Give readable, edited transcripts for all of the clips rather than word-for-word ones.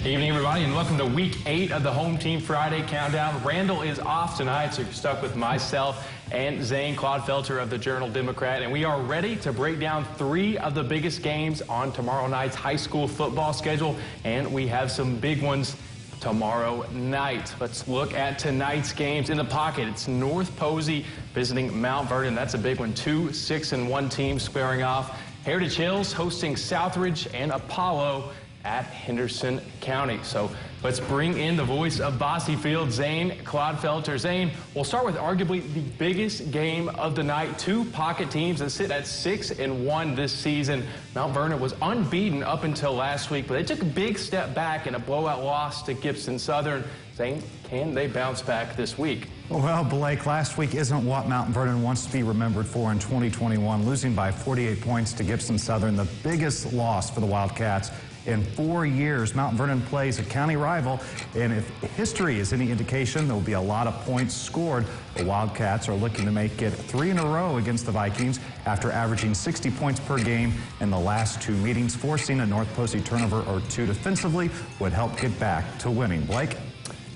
Evening, everybody, and welcome to Week 8 of the Home Team Friday Countdown. Randall is off tonight, so you're stuck with myself and Zane Clodfelter of the Journal-Democrat, and we are ready to break down 3 of the biggest games on tomorrow night's high school football schedule, and we have some big ones tomorrow night. Let's look at tonight's games. In the pocket, it's North Posey visiting Mount Vernon. That's a big one. 2 6-1 teams squaring off. Heritage Hills hosting Southridge, and Apollo at Henderson County. So let's bring in the voice of Bossy Field, Zane Clodfelter. Zane, we'll start with arguably the biggest game of the night. 2 pocket teams that sit at 6-1 this season. Mount Vernon was unbeaten up until last week, but they took a big step back in a blowout loss to Gibson Southern. Zane, can they bounce back this week? Well, Blake, last week isn't what Mount Vernon wants to be remembered for in 2021, losing by 48 points to Gibson Southern, the biggest loss for the Wildcats in 4 years. Mount Vernon plays a county rival, and if history is any indication, there will be a lot of points scored. The Wildcats are looking to make it 3 in a row against the Vikings after averaging 60 points per game in the last 2 meetings. Forcing a North Posey turnover or 2 defensively would help get back to winning. Blake?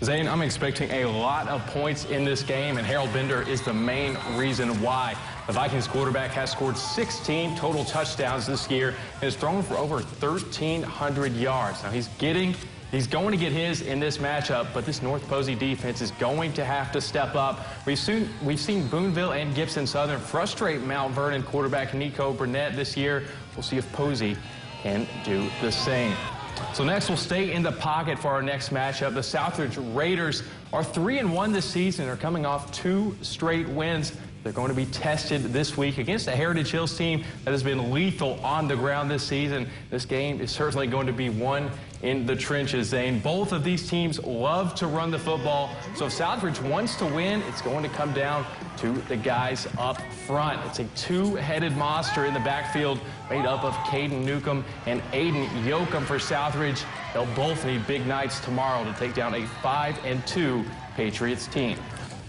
Zane, I'm expecting a lot of points in this game, and Harold Bender is the main reason why. The Vikings quarterback has scored 16 total touchdowns this year and has thrown for over 1,300 yards. Now, he's going to get his in this matchup, but this North Posey defense is going to have to step up. We've seen Boonville and Gibson Southern frustrate Mount Vernon quarterback Nico Burnett this year. We'll see if Posey can do the same. So next, we'll stay in the pocket for our next matchup. The Southridge Raiders are 3-1 this season. They're coming off 2 straight wins. They're going to be tested this week against a Heritage Hills team that has been lethal on the ground this season. This game is certainly going to be won in the trenches, Zane. Both of these teams love to run the football, so if Southridge wants to win, it's going to come down to the guys up front. It's a 2-headed monster in the backfield made up of Caden Newcomb and Aiden Yoakum for Southridge. They'll both need big nights tomorrow to take down a 5-2 Patriots team.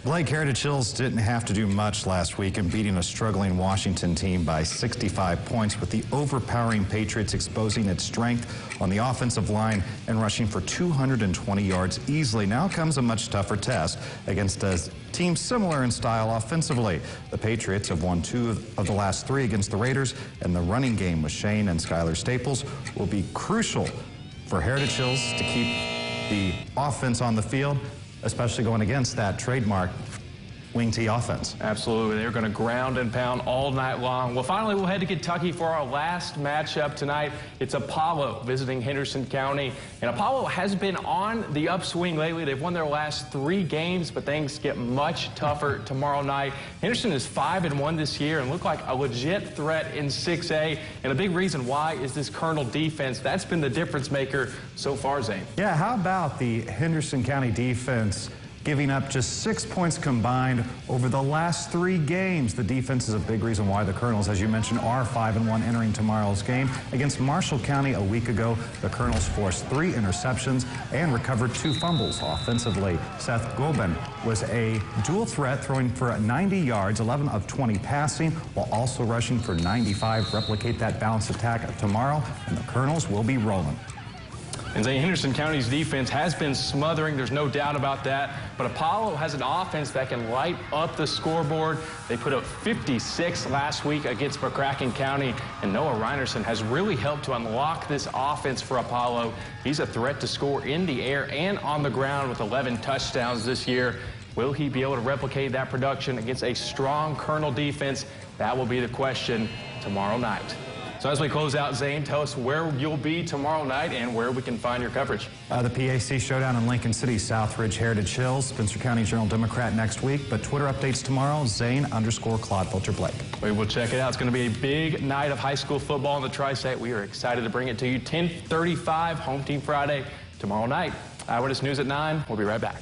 Blake, Heritage Hills didn't have to do much last week in beating a struggling Washington team by 65 points, with the overpowering Patriots exposing its strength on the offensive line and rushing for 220 yards easily. Now comes a much tougher test against a team similar in style offensively. The Patriots have won 2 of the last 3 against the Raiders, and the running game with Shane and Skylar Staples will be crucial for Heritage Hills to keep the offense on the field, especially going against that trademark wing T offense. Absolutely. They're going to ground and pound all night long. Well, finally, we'll head to Kentucky for our last matchup tonight. It's Apollo visiting Henderson County. And Apollo has been on the upswing lately. They've won their last 3 games, but things get much tougher tomorrow night. Henderson is 5-1 this year and look like a legit threat in 6A. And a big reason why is this Colonel defense. That's been the difference maker so far, Zane. Yeah, how about the Henderson County defense giving up just 6 points combined over the last 3 games. The defense is a big reason why the Colonels, as you mentioned, are 5-1 entering tomorrow's game. Against Marshall County a week ago, the Colonels forced 3 interceptions and recovered 2 fumbles. Offensively, Seth Gobin was a dual threat, throwing for 90 yards, 11 of 20 passing, while also rushing for 95. Replicate that balanced attack tomorrow, and the Colonels will be rolling. And Henderson County's defense has been smothering, there's no doubt about that. But Apollo has an offense that can light up the scoreboard. They put up 56 last week against McCracken County, and Noah Reinerson has really helped to unlock this offense for Apollo. He's a threat to score in the air and on the ground with 11 touchdowns this year. Will he be able to replicate that production against a strong Colonel defense? That will be the question tomorrow night. So as we close out, Zane, tell us where you'll be tomorrow night and where we can find your coverage. The PAC showdown in Lincoln City, Southridge, Heritage Hills, Spencer County Journal-Democrat next week. But Twitter updates tomorrow, Zane_Clodfelter Blake. We will check it out. It's going to be a big night of high school football in the Tri-State. We are excited to bring it to you. 10:35, Home Team Friday tomorrow night. Eyewitness News at 9. We'll be right back.